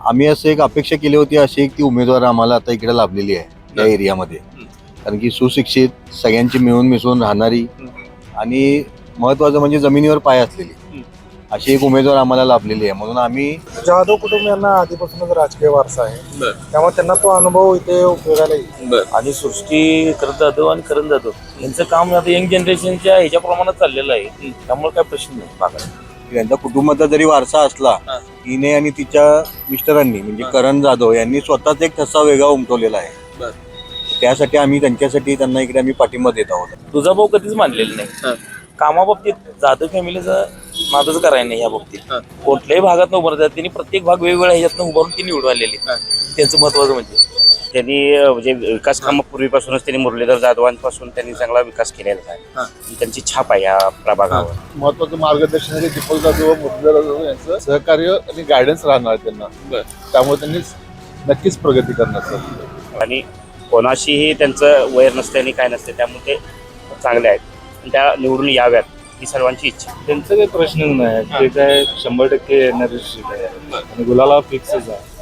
आम्ही असं एक अपेक्षा केली होती, अशी एक ती उमेदवार आम्हाला आता इकडे लाभलेली आहे या एरियामध्ये. कारण की सुशिक्षित, सगळ्यांची मिळून मिसळून राहणारी आणि महत्वाचं म्हणजे जमिनीवर पाय असलेली अशी एक उमेदवार आम्हाला लाभलेली आहे. म्हणून आम्ही जाधव कुटुंबियांना आधीपासूनच राजकीय वारसा आहे, त्यामुळे त्यांना तो अनुभव इथे उपयोगाला येईल. आणि सृष्टी करत जाधव आणि करण जाधव यांचं काम आता यंग जनरेशनच्या ह्याच्या प्रमाणात चाललेलं आहे. त्यामुळे काय प्रश्न नाही भागात. त्यांचा कुटुंबाचा जरी वारसा असला, तिने आणि तिच्या मिस्टरांनी म्हणजे करण जाधव यांनी स्वतःच एक ठसा वेगळा उमटवलेला आहे. त्यासाठी आम्ही त्यांना इकडे आम्ही पाठिंबा देत आहोत. तुझा भाऊ कधीच मानलेला नाही कामाबाबतीत. जाधव फॅमिलीचा नादच करायला नाही या बाबतीत. कुठल्याही भागात उभारतात त्यांनी, प्रत्येक भाग वेगवेगळ्या ह्याच्यातनं उभारून ती निवडून आलेली. त्यांचं महत्वाचं म्हणजे त्यांनी म्हणजे विकास कामं पूर्वीपासूनच त्यांनी मुरलीधर जाधवांपासून त्यांनी चांगला विकास केलेला आहे. त्यांची छाप आहे या प्रभागावर. महत्वाचं मार्गदर्शन हे दीपक जाधव व मुरलीधर जाधव यांचं सहकार्य आणि गायडन्स राहणार त्यांना. त्यामुळे त्यांनी नक्कीच प्रगती करणार. आणि कोणाशीही त्यांचं वैर नसते आणि काय नसते, त्यामुळे ते चांगले आहेत. त्या निवडून याव्यात ही सर्वांची इच्छा. त्यांचं काही प्रश्न नाही, ते काय 100% येणारी सीट आहे आणि गुलाला फिक्सच आहे.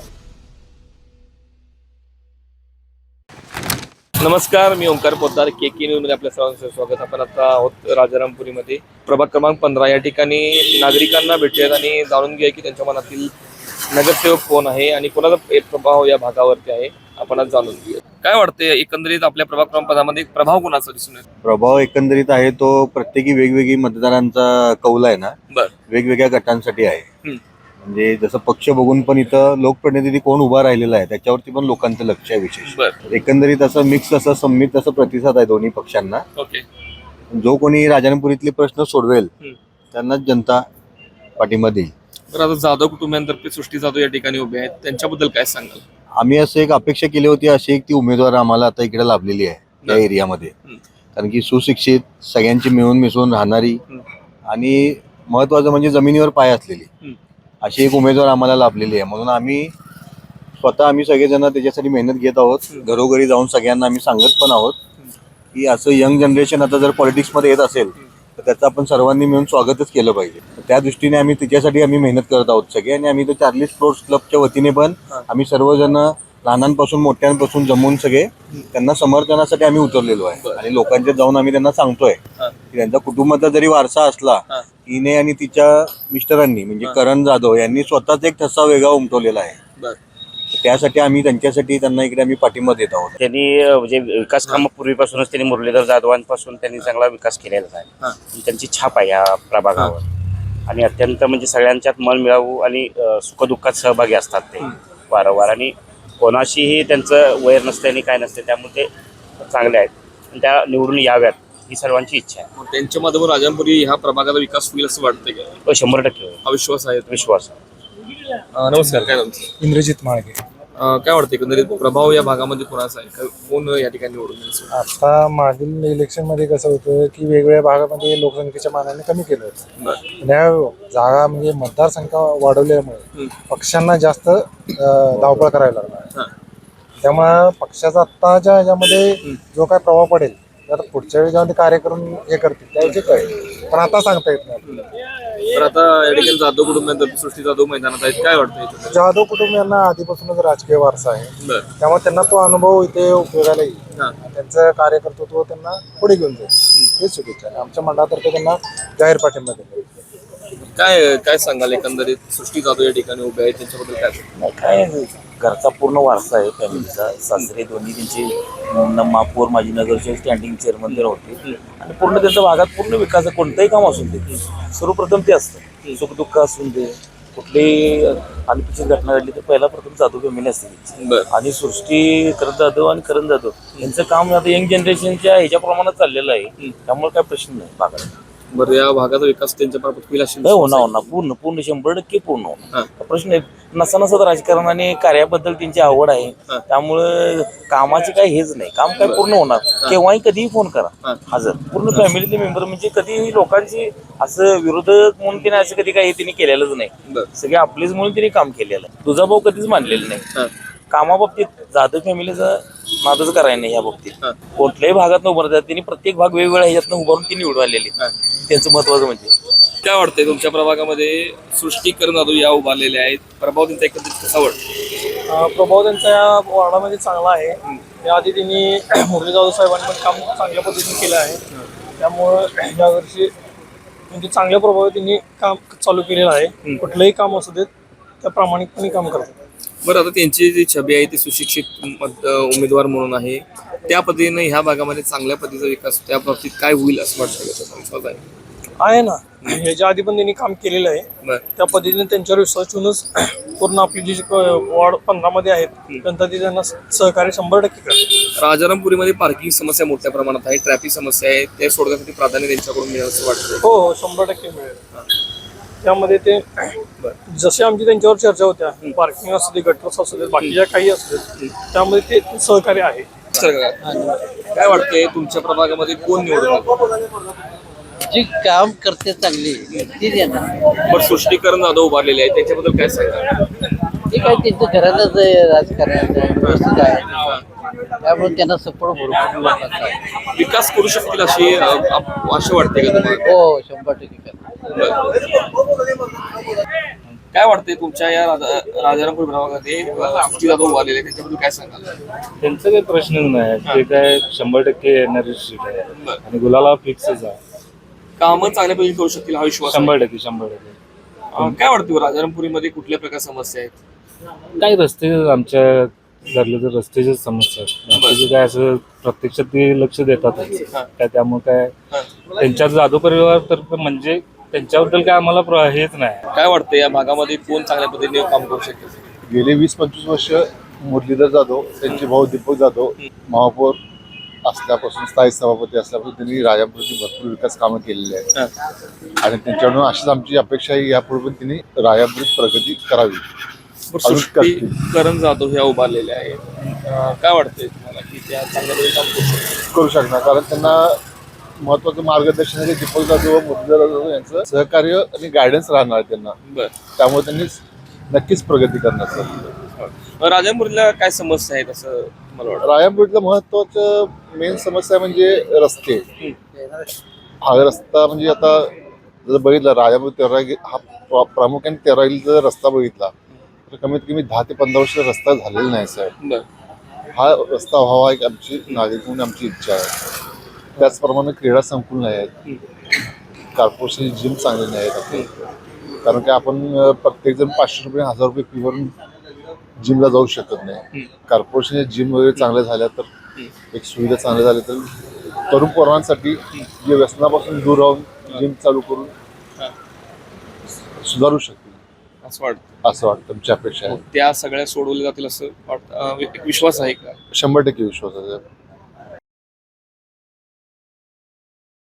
नमस्कार, मी ओंकार पोद्दार, के न्यूजमध्ये आपल्या सर्वांचं स्वागत. आपण आता आहोत राजारामपुरीमध्ये, प्रभाग क्रमांक 15 या ठिकाणी नागरिकांना भेटूयात आणि जाणून घ्या की त्यांच्या मनातील नगरसेवक कोण आहे आणि कोणाचा प्रभाव या भागावरती आहे. आपण आज जाणून घेऊया. काय वाटतंय एकंदरीत आपल्या प्रभाग क्रमांक 15 मध्ये प्रभाव कोणाचा दिसून येतो? प्रभाव एकंदरीत आहे तो प्रत्येकी वेगवेगळी मतदारांचा कौल आहे ना, वेगवेगळ्या गटांसाठी आहे. म्हणजे जसं पक्ष बघून पण इथं लोकप्रतिनिधी कोण उभा राहिलेला आहे त्याच्यावरती पण लोकांचं लक्ष आहे विशेष. एकंदरीत असं मिक्स, असं संमित असं प्रतिसाद आहे दोन्ही पक्षांना. जो कोणी राजारामपुरीतले प्रश्न सोडवेल त्यांनाच जनता पाठिंबा देईल. बरं, आता जाधव कुटुंबियांतर्फे सृष्टी जाधव या ठिकाणी उभे आहेत, त्यांच्याबद्दल काय सांगाल? आम्ही असं एक अपेक्षा केली होती, अशी एक ती उमेदवार आम्हाला आता इकडे लाभलेली आहे या एरियामध्ये. कारण की सुशिक्षित, सगळ्यांची मिळून मिसळून राहणारी आणि महत्वाचं म्हणजे जमिनीवर पाय असलेली अशी एक उमेदवार आम्हाला लाभलेली आहे. म्हणून आम्ही सगळेजण त्याच्यासाठी मेहनत घेत आहोत. घरोघरी जाऊन सगळ्यांना आम्ही सांगत पण आहोत की असं यंग जनरेशन आता जर पॉलिटिक्समध्ये येत असेल तर त्याचं आपण सर्वांनी मिळून स्वागतच केलं पाहिजे. त्या दृष्टीने आम्ही त्याच्यासाठी मेहनत करत आहोत सगळे. आणि आम्ही तर चार्ली स्पोर्ट्स क्लबच्या वतीने पण आम्ही सर्वजण लहानांपासून मोठ्यांपासून जमून सगळे त्यांना समर्थनासाठी आम्ही उतरलेलो आहे. आणि लोकांच्या जाऊन आम्ही त्यांना सांगतोय की त्यांचा कुटुंबाचा जरी वारसा असला, तिने आणि तिच्या मिस्टरांनी म्हणजे करण जाधव यांनी स्वतःच एक ठसा वेगळा उमटवलेला आहे. त्यासाठी आम्ही त्यांना इकडे आम्ही पाठिंबा देत आहोत. त्यांनी म्हणजे विकास कामं पूर्वीपासूनच त्यांनी मुरलीधर जाधवांपासून त्यांनी चांगला विकास केलेला आहे. त्यांची छाप आहे या प्रभागावर. आणि अत्यंत म्हणजे सगळ्यांच्यात मन मिळावू आणि सुखदुःखात सहभागी असतात ते वारंवार. आणि कोणाशीही त्यांचं वैर नसते आणि काय नसते, त्यामुळे ते चांगले आहेत. आणि त्या निवडून याव्यात ही सर्वांची इच्छा आहे. त्यांच्या माध्यमातून राजारामपुरी ह्या प्रभागाचा विकास होईल असं वाटतंय का? 100% हा विश्वास आहे. विश्वास. नमस्कार, काय तुमचं? इंद्रजित माळगे. काय वाटतं एकंदरीत प्रभाव या भागामध्ये कोणाचा आहे? कोण या ठिकाणी निवडून येईल? आता मागील इलेक्शन मध्ये कसं होतं की वेगवेगळ्या भागामध्ये लोकसंख्येच्या मानाने कमी केलं होतं. या जागा म्हणजे मतदारसंख्या वाढवल्यामुळे पक्षांना जास्त धावपळ करायला लागला. त्यामुळे पक्षाचा आत्ताच्या ह्याच्यामध्ये जो काय प्रभाव पडेल तर पुढच्या वेळी जेव्हा ते कार्य करून हे करतील त्यावेळी कळेल, पण आता सांगता येत नाही. तर आता या ठिकाणी जाधव कुटुंबियांतर्फे सृष्टी जाधव मैदानात आहेत, काय वाटतं? जाधव कुटुंबियांना आधीपासूनच राजकीय वारसा आहे, त्यामुळे त्यांना तो अनुभव इथे उपयोगाला येईल. त्यांचं कार्यकर्तृत्व त्यांना पुढे घेऊन जाईल. हेच शुभेच्छा आहे. आमच्या मंडळातर्फे त्यांना जाहीर पाठिंबा देतो. काय सांगाल एकंदरीत सृष्टी जाधव या ठिकाणी उभे आहेत, त्यांच्याबद्दल काय? काय घरचा पूर्ण वारसा आहे फॅमिलीचा. सासरे दोन्ही त्यांचे महापौर, माजी नगरचे स्टँडिंग चेअरमन तर होते. आणि पूर्ण त्यांच्या भागात पूर्ण विकास कोणतंही काम असून दे सर्वप्रथम ते असतं. सुखदुःख असून दे, कुठलीही अनपेक्षित घटना घडली तर पहिला प्रथम जाधव फॅमिली असते. आणि सृष्टी करत जाधव आणि करण जाधव यांचं काम आता यंग जनरेशनच्या ह्याच्या प्रमाणात चाललेलं आहे. त्यामुळे काय प्रश्न नाही भागात. बरं, या भागाचा विकास त्यांच्या मार्फत होईल असेल? होणार पूर्ण 100% पूर्ण होणार. प्रश्न नसा राजकारण आणि कार्याबद्दल त्यांची आवड आहे. त्यामुळे कामाचे काही हेच नाही, काम काय पूर्ण होणार. केव्हाही कधीही फोन करा, हजर. पूर्ण फॅमिलीतले मेंबर म्हणजे कधीही लोकांची असं विरोधक म्हणून तिने असं कधी काही तिने केलेलंच नाही. सगळे आपलेच म्हणून तिने काम केलेलं आहे. तुझा भाऊ कधीच मानलेलं नाही कामाबाबतीत. जाधव फॅमिलीचा नादच करायला नाही या बाबतीत. हा. कुठल्याही भागात उभारतात त्यांनी प्रत्येक भाग वेगवेगळ्या ह्याच्यातनं उभारून ती निवडून आलेली त्यांचं महत्वाचं म्हणजे. काय वाटतंय तुमच्या प्रभागामध्ये सृष्टीकरण जाधव या उभारलेल्या आहेत, प्रभाव त्यांचा एकंदरीत कसा वाटतो? प्रभाव त्यांचा या वार्डामध्ये चांगला आहे. त्याआधी त्यांनी मुरली जाधव साहेबांनी पण काम चांगल्या पद्धतीने केलं आहे. त्यामुळं यावर्षी म्हणजे चांगल्या प्रभावात त्यांनी काम चालू केलेलं आहे. कुठलंही काम असू देत त्या प्रामाणिकपणे काम करतात. बरं, आता त्यांची जी छबी आहे ती सुशिक्षित उमेदवार म्हणून आहे, त्या पद्धतीने ह्या भागामध्ये चांगल्या पद्धतीचा विकास त्या बाबतीत काय होईल असं वाटतं? त्याचा विश्वास आहे? आहे ना, ह्याच्या आधी पण त्यांनी काम केलेलं आहे. बरं. त्या पद्धतीने त्यांच्यावर विश्वास ठेवूनच पूर्ण आपली जी वॉर्ड 15 मध्ये आहेत जनता ती त्यांना सहकार्य 100% करते. राजारामपुरीमध्ये पार्किंग समस्या मोठ्या प्रमाणात आहे, ट्रॅफिक समस्या आहे, ते सोडवण्यासाठी प्राधान्य त्यांच्याकडून मिळेल असं वाटतं? हो हो 100% मिळेल. त्यामध्ये ते जसे आमची त्यांच्यावर चर्चा होत्या, पार्किंग असू दे, गटर्स असू दे, बाकीच्या काही असू दे, त्यामध्ये ते सहकार्य आहे. काय वाटतंय तुमच्या प्रभागामध्ये कोण निवडून येईल? जी काम करते चांगली ती देणार. बरं, सृष्टीकरण जाधव उभारलेले आहे त्याच्याबद्दल काय सांगा? ते काय त्यांचं घरातच राजकारणाचं व्यवस्थित आहे, त्यामुळे त्यांना सपोर्ट भरपूर लोकांचा आहे. विकास करू शकतील अशी असं वाटते का तुम्हाला? हो 100% करणार. काय वाटतंय तुमच्या या राजारामपूर प्रभागामध्ये सृष्टी जाधव उभारलेले आहे त्याच्याबद्दल काय सांगाल? त्यांचं काही प्रश्नच नाही, ते काय 100% येणारी सीट आहे आणि गुलाला फिक्सच आहे. कामं चांगल्या पद्धतीने करू शकतील हा विश्वास आहे. 100%. काय वाटतं राजारामपुरीमध्ये कुठल्या प्रकार समस्या आहेत? काही रस्ते आमच्या धरले तर रस्त्याच्याच समस्या आहेत, बाकीचे काय असं प्रत्यक्षात ते लक्ष देतातच काय, त्यामुळे काय त्यांच्या जाधव परिवार तर म्हणजे त्यांच्याबद्दल काय आम्हाला हेच नाही. काय वाटतं या भागामध्ये कोण चांगल्या पद्धतीने काम करू शकेल? गेले 20-25 वर्ष मुरलीधर जाधव, त्यांचे भाऊ दीपक जाधव महापौर असल्यापासून, स्थायी सभापती असल्यापासून त्यांनी राजापूरची भरपूर विकास कामं केलेली आहेत आणि त्यांच्याकडून अशीच आमची अपेक्षा आहे यापूर्वी पण त्यांनी राजापुरीत प्रगती करावी. सृष्टीकरण जाधव ह्या उभारलेल्या आहेत, काय वाटतंय तुम्हाला की त्या चांगल्या पद्धतीने काम करू शकतील? करू शकणार, कारण त्यांना महत्वाचं मार्गदर्शन आहे दीपक जाधव व मुरलीधर जाधव यांचं सहकार्य आणि गायडन्स राहणार आहे त्यांना. बरं, त्यामुळे त्यांनी नक्कीच प्रगती करणार सर. राजापुरीला काय समस्या आहेत असं मला वाटतं? राजापुरीतलं महत्वाचं मेन समस्या म्हणजे रस्ते. हा रस्ता म्हणजे आता जर बघितलं राजापूर तेरागिरी हा प्रामुख्याने तेरागिरीचा जर रस्ता बघितला तर कमीत कमी 10 ते 15 वर्ष रस्ता झालेला नाही साहेब. बरं, हा रस्ता व्हावा एक आमची नागरिक म्हणून आमची इच्छा आहे. त्याचप्रमाणे क्रीडा संकुल नाही आहेत, कॉर्पोरेशन जिम चांगले नाही आहेत आपले, कारण की आपण प्रत्येकजण 500 रुपये 1000 रुपये फीवरून जिमला जाऊ शकत नाही. कॉर्पोरेशनच्या जिम वगैरे चांगल्या झाल्या तर एक सुविधा चांगल्या झाल्या तर तरुण पोरांसाठी जे व्यसनापासून दूर राहून जिम चालू करून सुधारू शकतील असं वाटतं. तुमची अपेक्षा आहे? त्या सगळ्या सोडवल्या जातील असं वाटतं, एक विश्वास आहे का? 100% विश्वास आहे.